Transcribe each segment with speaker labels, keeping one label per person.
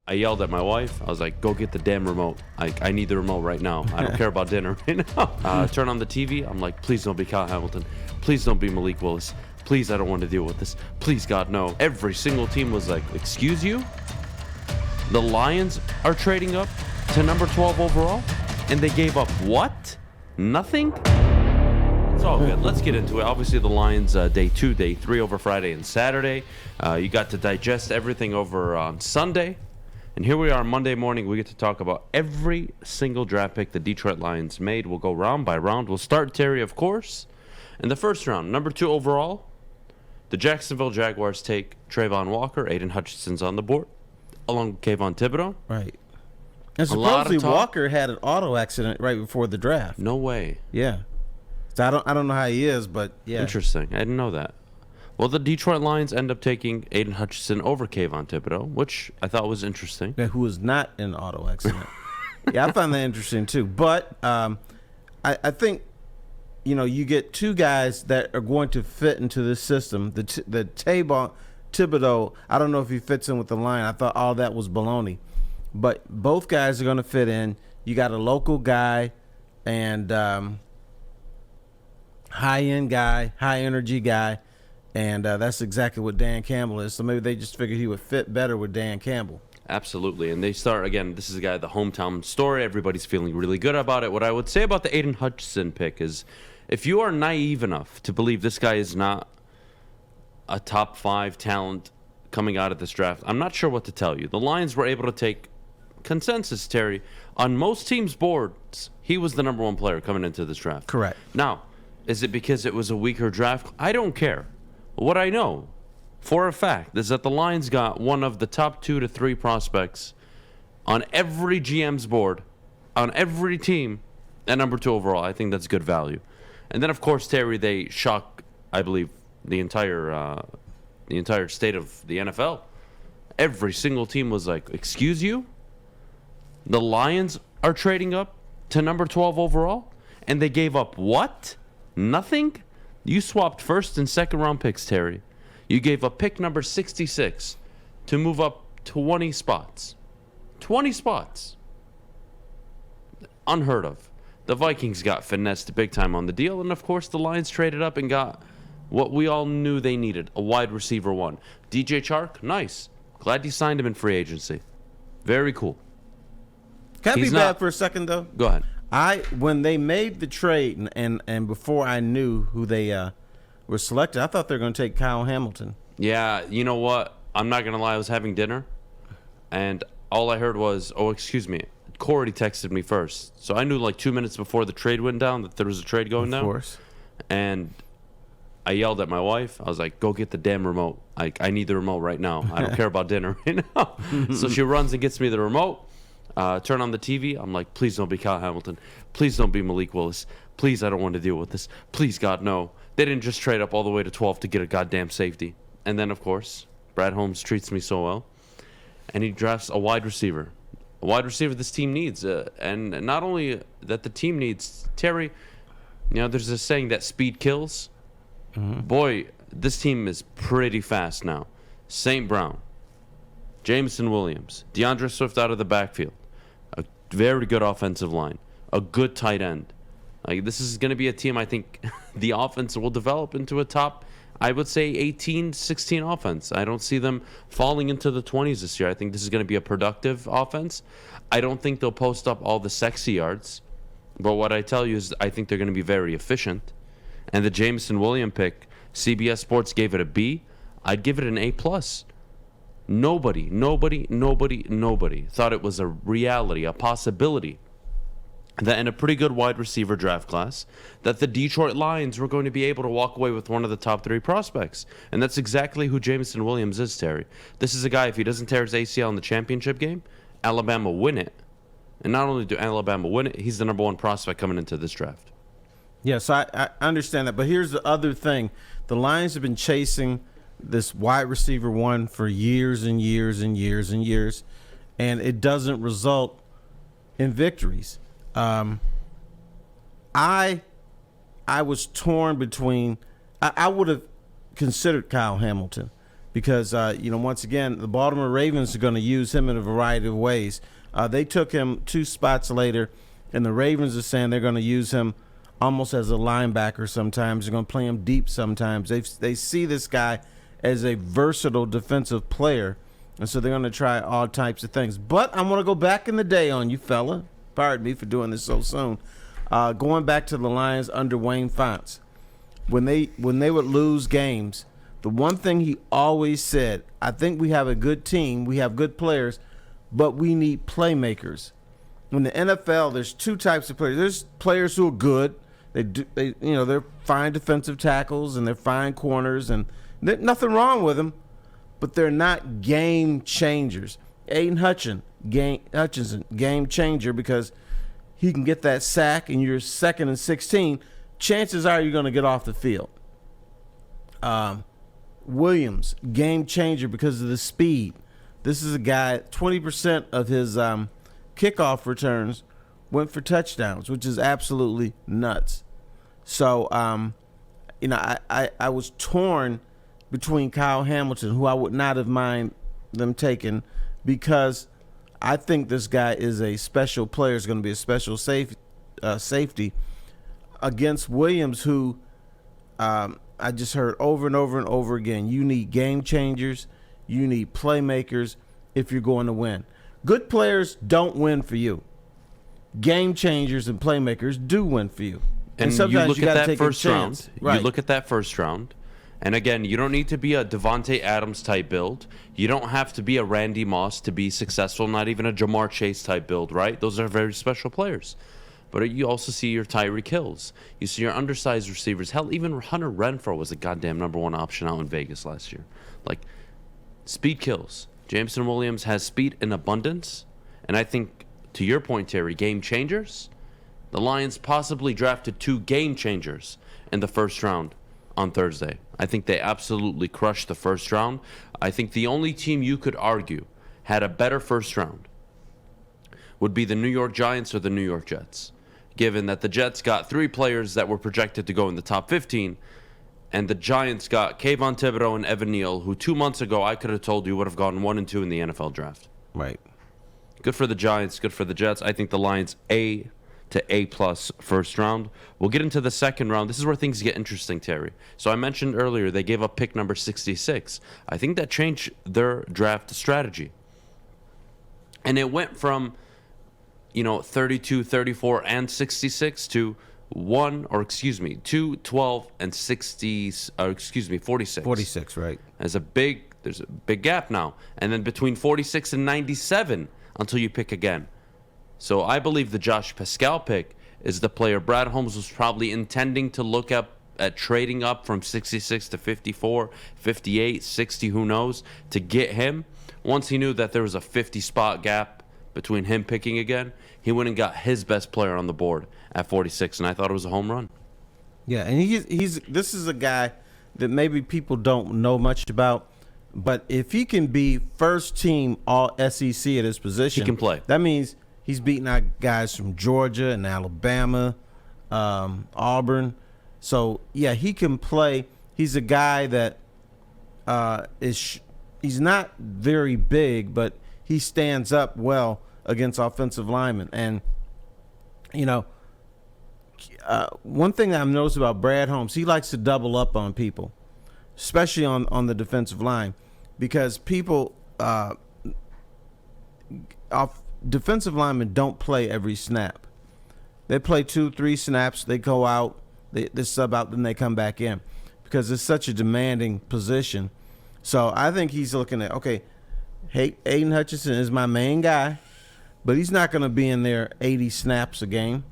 Speaker 1: I yelled at my wife. I was like, go get the damn remote. I need the remote right now. I don't care about dinner right now. Turn on the TV. I'm like, please don't be Kyle Hamilton. Please don't be Malik Willis. Please, I don't want to deal with this. Please, God, no. Every single team was like, excuse you? The Lions are trading up to number 12 overall? And they gave up what? Nothing? It's all good. Let's get into it. Obviously, the Lions, day 2, day 3 over Friday and Saturday. You got to digest everything over on Sunday. And here we are Monday morning. We get to talk about every single draft pick the Detroit Lions made. We'll go round by round. We'll start, Terry, of course. In the first round, number 2 overall, the Jacksonville Jaguars take Trayvon Walker. Aidan Hutchinson's on the board, along with Kayvon Thibodeau.
Speaker 2: Right. And supposedly Walker had an auto accident right before the draft.
Speaker 1: No way.
Speaker 2: Yeah. So I don't know how he is, but yeah.
Speaker 1: Interesting. I didn't know that. Well, the Detroit Lions end up taking Aidan Hutchinson over Kayvon Thibodeau, which I thought was interesting.
Speaker 2: Yeah, who was not in an auto accident. Yeah, I found that interesting too. But I think, you get two guys that are going to fit into this system. The Thibodeau, I don't know if he fits in with the line. I thought all that was baloney. But both guys are going to fit in. You got a local guy and high-end guy, high-energy guy. And that's exactly what Dan Campbell is. So maybe they just figured he would fit better with Dan Campbell.
Speaker 1: Absolutely. And they start, again, this is a guy, the hometown story. Everybody's feeling really good about it. What I would say about the Aidan Hutchinson pick is if you are naive enough to believe this guy is not a top 5 talent coming out of this draft, I'm not sure what to tell you. The Lions were able to take consensus, Terry. On most teams' boards, he was the number 1 player coming into this draft.
Speaker 2: Correct.
Speaker 1: Now, is it because it was a weaker draft? I don't care. What I know for a fact is that the Lions got one of the top 2 to 3 prospects on every GM's board, on every team, at number 2 overall. I think that's good value. And then, of course, Terry, they shock, I believe, the entire state of the NFL. Every single team was like, excuse you? The Lions are trading up to number 12 overall? And they gave up what? Nothing? You swapped first and second round picks, Terry. You gave up pick number 66 to move up 20 spots. 20 spots. Unheard of. The Vikings got finessed big time on the deal, and of course the Lions traded up and got what we all knew they needed, a wide receiver 1. DJ Chark, nice. Glad you signed him in free agency. Very cool.
Speaker 2: Can I be bad for a second, though?
Speaker 1: Go ahead.
Speaker 2: When they made the trade and before I knew who they were selected, I thought they were going to take Kyle Hamilton.
Speaker 1: Yeah, you know what? I'm not going to lie. I was having dinner, and all I heard was, oh, excuse me. Corey texted me first. So I knew like 2 minutes before the trade went down that there was a trade going down.
Speaker 2: Of course.
Speaker 1: And I yelled at my wife. I was like, go get the damn remote. I need the remote right now. I don't care about dinner right now. So she runs and gets me the remote. Turn on the TV. I'm like, please don't be Kyle Hamilton. Please don't be Malik Willis. Please, I don't want to deal with this. Please, God, no. They didn't just trade up all the way to 12 to get a goddamn safety. And then, of course, Brad Holmes treats me so well. And he drafts a wide receiver. A wide receiver this team needs. And not only that the team needs, Terry, there's a saying that speed kills. Mm-hmm. Boy, this team is pretty fast now. St. Brown, Jameson Williams, DeAndre Swift out of the backfield. A very good offensive line. A good tight end. This is going to be a team, I think, the offense will develop into a top, I would say, 18, 16 offense. I don't see them falling into the 20s this year. I think this is going to be a productive offense. I don't think they'll post up all the sexy yards. But what I tell you is I think they're going to be very efficient. And the Jameson Williams pick, CBS Sports gave it a B. I'd give it an A+. Nobody thought it was a reality, a possibility, that in a pretty good wide receiver draft class, that the Detroit Lions were going to be able to walk away with one of the top 3 prospects. And that's exactly who Jameson Williams is, Terry. This is a guy, if he doesn't tear his ACL in the championship game, Alabama win it. And not only do Alabama win it, he's the number 1 prospect coming into this draft.
Speaker 2: Yes, I understand that. But here's the other thing. The Lions have been chasing this wide receiver 1 for years and years and years and years, and it doesn't result in victories. I was torn between. I would have considered Kyle Hamilton, because, once again, the Baltimore Ravens are going to use him in a variety of ways. They took him 2 spots later, and the Ravens are saying they're going to use him almost as a linebacker sometimes. They're going to play him deep sometimes. They see this guy as a versatile defensive player, and so they're going to try all types of things. But I'm going to go back in the day on you, fella. Pardon me for doing this so soon. Going back to the Lions under Wayne Fontes. When they would lose games, the one thing he always said, I think we have a good team, we have good players, but we need playmakers. In the NFL, there's 2 types of players. There's players who are good. They're fine defensive tackles and they're fine corners, and nothing wrong with them, but they're not game changers. Aidan Hutchinson, game changer, because he can get that sack and you're 2nd and 16. Chances are you're going to get off the field. Williams, game changer because of the speed. This is a guy, 20% of his kickoff returns went for touchdowns, which is absolutely nuts. So, I was torn between Kyle Hamilton, who I would not have mind them taking, because I think this guy is a special player, is going to be a special safety against Williams, who I just heard over and over and over again, you need game changers, you need playmakers if you're going to win. Good players don't win for you. Game changers and playmakers do win for you.
Speaker 1: And
Speaker 2: sometimes
Speaker 1: you look at
Speaker 2: take
Speaker 1: that first round.
Speaker 2: Right.
Speaker 1: You look at that first round. And again, you don't need to be a Devontae Adams type build. You don't have to be a Randy Moss to be successful, not even a Jamar Chase type build, right? Those are very special players. But you also see your Tyreek Hills. You see your undersized receivers. Hell, even Hunter Renfrow was a goddamn #1 option out in Vegas last year. Like, speed kills. Jameson Williams has speed in abundance. And I think, to your point, Terry, game changers. The Lions possibly drafted 2 game changers in the first round on Thursday. I think they absolutely crushed the first round. I think the only team you could argue had a better first round would be the New York Giants or the New York Jets, given that the Jets got 3 players that were projected to go in the top 15, and the Giants got Kayvon Thibodeau and Evan Neal, who 2 months ago I could have told you would have gone 1 and 2 in the NFL draft.
Speaker 2: Right.
Speaker 1: Good for the Giants, good for the Jets. I think the Lions A to A+ first round. We'll get into the second round. This is where things get interesting, Terry. So I mentioned earlier they gave up pick number 66. I think that changed their draft strategy. And it went from 32, 34, and 66 to 2, 12, and 46.
Speaker 2: 46, right.
Speaker 1: There's a big gap now. And then between 46 and 97 until you pick again. So I believe the Josh Paschal pick is the player Brad Holmes was probably intending to look at trading up from 66 to 54, 58, 60, who knows, to get him. Once he knew that there was a 50-spot gap between him picking again, he went and got his best player on the board at 46, and I thought it was a home run.
Speaker 2: Yeah, and this is a guy that maybe people don't know much about, but if he can be first team all SEC at his position,
Speaker 1: he can play.
Speaker 2: That means he's beating out guys from Georgia and Alabama, Auburn. So, yeah, he can play. He's a guy that he's not very big, but he stands up well against offensive linemen. And, one thing that I've noticed about Brad Holmes, he likes to double up on people, especially on the defensive line, because people defensive linemen don't play every snap. They play 2-3 snaps, they go out, they sub out, then they come back in, because it's such a demanding position. So I think he's looking at, okay, hey, Aidan Hutchinson is my main guy, but he's not going to be in there 80 snaps a game.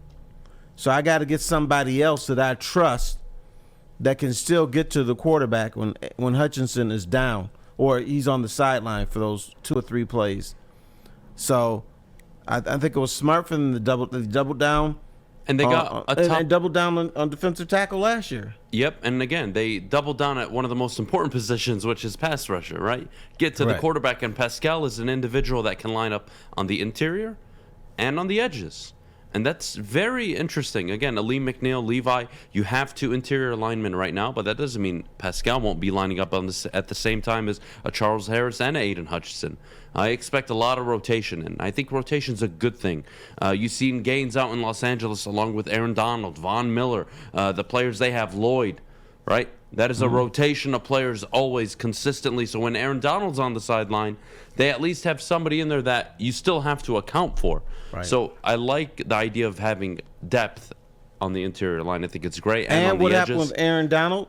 Speaker 2: So I got to get somebody else that I trust that can still get to the quarterback when Hutchinson is down or he's on the sideline for those 2 or 3 plays. So I think it was smart for them to double down.
Speaker 1: And they got
Speaker 2: and doubled down on defensive tackle last year.
Speaker 1: Yep, and again, they doubled down at one of the most important positions, which is pass rusher, right? Get to the quarterback, and Paschal is an individual that can line up on the interior and on the edges. And that's very interesting. Again, Aleem McNeil, Levi, you have 2 interior linemen right now, but that doesn't mean Paschal won't be lining up on this at the same time as a Charles Harris and a Aidan Hutchinson. I expect a lot of rotation, and I think rotation's a good thing. You've seen gains out in Los Angeles along with Aaron Donald, Von Miller, the players they have, Lloyd, right? That is a rotation of players always consistently. So when Aaron Donald's on the sideline, they at least have somebody in there that you still have to account for.
Speaker 2: Right.
Speaker 1: So I like the idea of having depth on the interior line. I think it's great. And on
Speaker 2: what
Speaker 1: the
Speaker 2: happened
Speaker 1: edges,
Speaker 2: with Aaron Donald?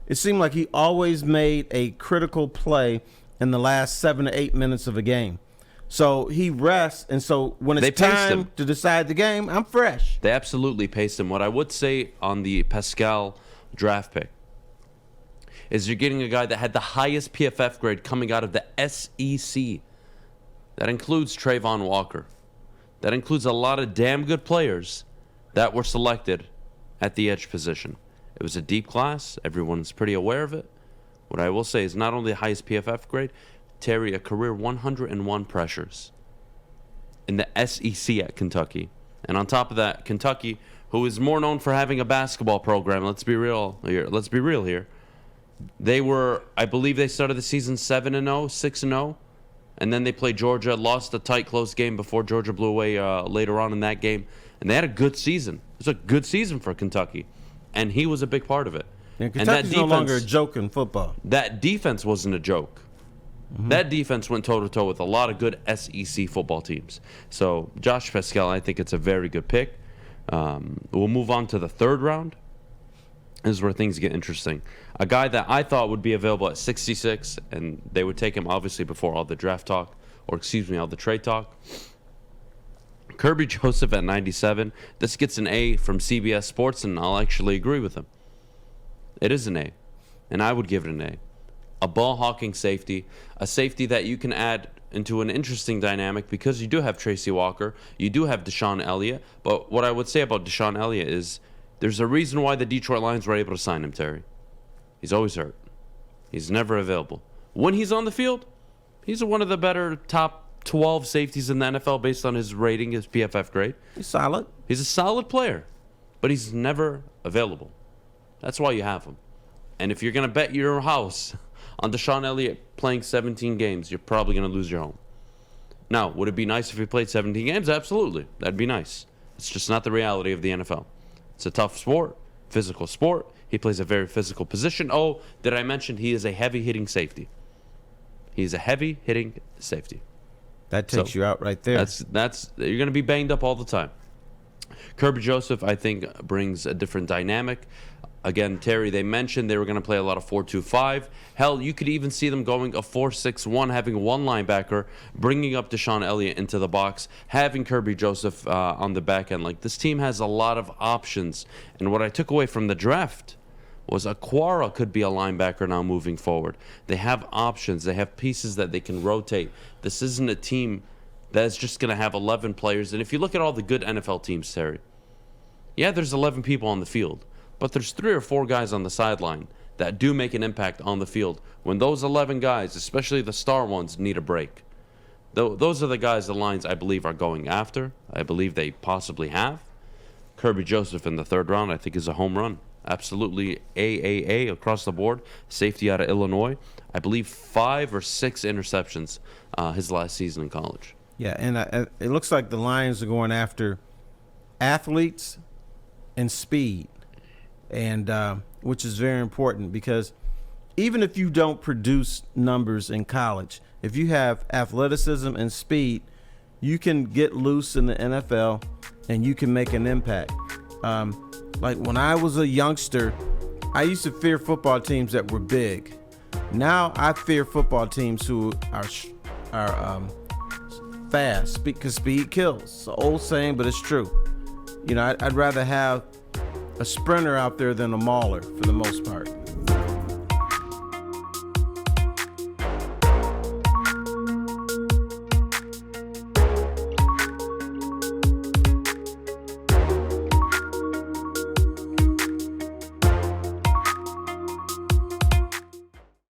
Speaker 2: It seemed like he always made a critical play in the last 7 to 8 minutes of a game. So he rests, and so when it's time to decide the game, I'm fresh.
Speaker 1: They absolutely paced him. What I would say on the Paschal draft pick is you're getting a guy that had the highest PFF grade coming out of the SEC. That includes Trayvon Walker. That includes a lot of damn good players that were selected at the edge position. It was a deep class. Everyone's pretty aware of it. What I will say is not only the highest PFF grade, Terry, a career 101 pressures in the SEC at Kentucky. And on top of that, Kentucky, who is more known for having a basketball program, let's be real here. They were, I believe they started the season 7-0, 6-0, and then they played Georgia, lost a tight, close game before Georgia blew away later on in that game, and they had a good season. It was a good season for Kentucky, and he was a big part of it.
Speaker 2: And Kentucky's no longer a joke in football.
Speaker 1: That defense wasn't a joke. That defense went toe-to-toe with a lot of good SEC football teams. So Josh Paschal, I think it's a very good pick. We'll move on to the 3rd round. This is where things get interesting. A guy that I thought would be available at 66, and they would take him obviously before all the draft talk, or excuse me, all the trade talk. Kirby Joseph at 97. This gets an A from CBS Sports, and I'll actually agree with him. It is an A, and I would give it an A. A ball-hawking safety, a safety that you can add into an interesting dynamic because you do have Tracy Walker, you do have Deshaun Elliott, but what I would say about Deshaun Elliott is there's a reason why the Detroit Lions were able to sign him, Terry. He's always hurt. He's never available. When he's on the field, he's one of the better top 12 safeties in the NFL based on his rating, his PFF grade.
Speaker 2: He's solid.
Speaker 1: He's a solid player, but he's never available. That's why you have him. And if you're going to bet your house on Deshaun Elliott playing 17 games, you're probably going to lose your home. Now, would it be nice if he played 17 games? Absolutely. That'd be nice. It's just not the reality of the NFL. It's a tough sport, physical sport. He plays a very physical position. Oh, did I mention he is a heavy-hitting safety? He's a heavy-hitting safety.
Speaker 2: That takes you out right there.
Speaker 1: That's you're going to be banged up all the time. Kirby Joseph, I think, brings a different dynamic. Again, Terry, they mentioned they were going to play a lot of 4-2-5. Hell, you could even see them going a 4-6-1, having one linebacker, bringing up Deshaun Elliott into the box, having Kirby Joseph on the back end. Like, this team has a lot of options. And what I took away from the draft was Aquara could be a linebacker now moving forward. They have options. They have pieces that they can rotate. This isn't a team that's just going to have 11 players. And if you look at all the good NFL teams, Terry, yeah, there's 11 people on the field. But there's 3 or 4 guys on the sideline that do make an impact on the field. When those 11 guys, especially the star ones, need a break. Those are the guys the Lions, I believe, are going after. I believe they possibly have. Kirby Joseph in the 3rd round, I think, is a home run. Absolutely AAA across the board. Safety out of Illinois. I believe 5 or 6 interceptions his last season in college.
Speaker 2: Yeah, and it looks like the Lions are going after athletes and speed. And which is very important because even if you don't produce numbers in college, if you have athleticism and speed, you can get loose in the NFL and you can make an impact. Like when I was a youngster, I used to fear football teams that were big. Now I fear football teams who are fast because speed kills. It's an old saying, but it's true. You know, I'd rather have a sprinter out there than a mauler for the most part.